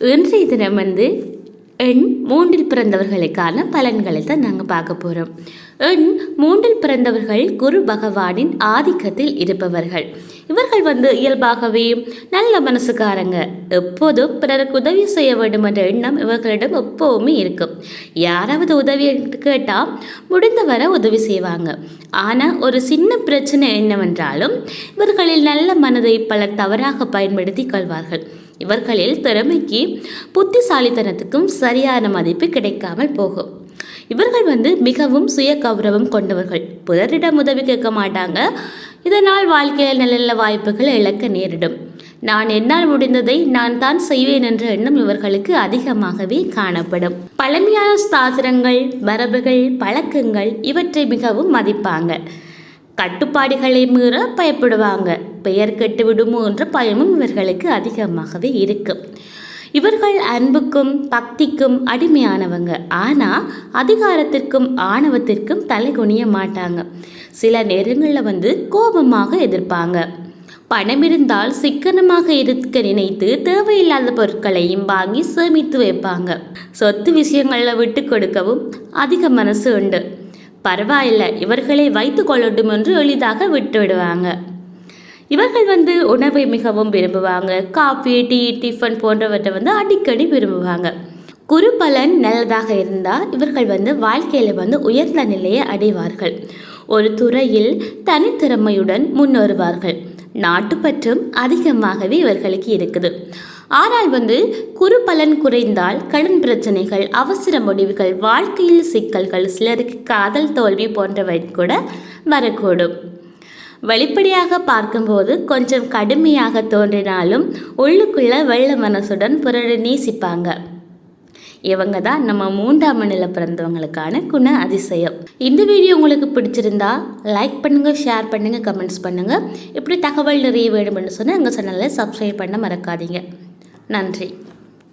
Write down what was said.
இன்றைய தினம் எண் 3 பிறந்தவர்களுக்கான பலன்களை தான் நாங்கள் பார்க்க போகிறோம். எண் 3 பிறந்தவர்கள் குரு பகவானின் ஆதிக்கத்தில் இருப்பவர்கள். இவர்கள் இயல்பாகவே நல்ல மனசுக்காரங்க. எப்போதும் பிறருக்கு உதவி செய்ய வேண்டும் என்ற எண்ணம் இவர்களிடம் எப்போவுமே இருக்கும். யாராவது உதவி கேட்டால் முடிந்தவரை உதவி செய்வாங்க. ஆனால் ஒரு சின்ன பிரச்சனை என்னவென்றாலும் இவர்களில் நல்ல மனதை பலர் தவறாக பயன்படுத்தி கொள்வார்கள். இவர்களில் திறமைக்கு புத்திசாலித்தனத்துக்கும் சரியான மதிப்பு கிடைக்காமல் போகும். இவர்கள் மிகவும் சுய கௌரவம் கொண்டவர்கள். பிறரிடம் உதவி கேட்க மாட்டாங்க. இதனால் வாழ்க்கையில் நல்ல வாய்ப்புகள் இழக்க நேரிடும். நான் என்னால் முடிந்ததை நான் தான் செய்வேன் என்ற எண்ணம் இவர்களுக்கு அதிகமாகவே காணப்படும். பழமையான சாஸ்திரங்கள், மரபுகள், பழக்கங்கள் இவற்றை மிகவும் மதிப்பாங்க. கட்டுப்பாடுகளை மீற பயப்படுவாங்க. பெயர் கெட்டு விடுமோ என்ற பயமும் இவர்களுக்கு அதிகமாகவே இருக்கும். இவர்கள் அன்புக்கும் பக்திக்கும் அடிமையானவங்க. ஆனால் அதிகாரத்திற்கும் ஆணவத்திற்கும் தலை குனிய மாட்டாங்க. சில நேரங்களில் கோபமாக எதிர்ப்பாங்க. பணம் இருந்தால் சிக்கனமாக இருக்க நினைத்து தேவையில்லாத பொருட்களையும் வாங்கி சேமித்து வைப்பாங்க. சொத்து விஷயங்களில் விட்டு கொடுக்கவும் அதிக மனசு உண்டு. பரவாயில்லை, இவர்களை வைத்து கொள்ளட்டும் என்று எளிதாக விட்டு விடுவாங்க. இவர்கள் உணவை மிகவும் விரும்புவாங்க. காஃபி, டீ, டிஃபன் போன்றவற்றை அடிக்கடி விரும்புவாங்க. குரு பலன் நல்லதாக இருந்தால் இவர்கள் வாழ்க்கையில் உயர்ந்த நிலையை அடைவார்கள். ஒரு துறையில் தனித்திறமையுடன் முன்னேறுவார்கள். நாட்டுப்பற்றும் அதிகமாகவே இவர்களுக்கு இருக்குது. ஆனால் குரு பலன் குறைந்தால் கடன் பிரச்சனைகள், அவசர முடிவுகள், வாழ்க்கையில் சிக்கல்கள், சிலருக்கு காதல் தோல்வி போன்றவை கூட வரக்கூடும். வெளிப்படையாக பார்க்கும்போது கொஞ்சம் கடுமையாக தோன்றினாலும் உள்ளுக்குள்ள வெள்ள மனசுடன் பிறரை நேசிப்பாங்க. இவங்க தான் நம்ம 3ஆம் எண்ணில் பிறந்தவங்களுக்கான குண அதிசயம். இந்த வீடியோ உங்களுக்கு பிடிச்சிருந்தா லைக் பண்ணுங்கள், ஷேர் பண்ணுங்கள், கமெண்ட்ஸ் பண்ணுங்கள். இப்படி தகவல் நிறைய வேணும்னு சொன்னால் எங்கள் சேனலை சப்ஸ்கிரைப் பண்ண மறக்காதீங்க. நன்றி.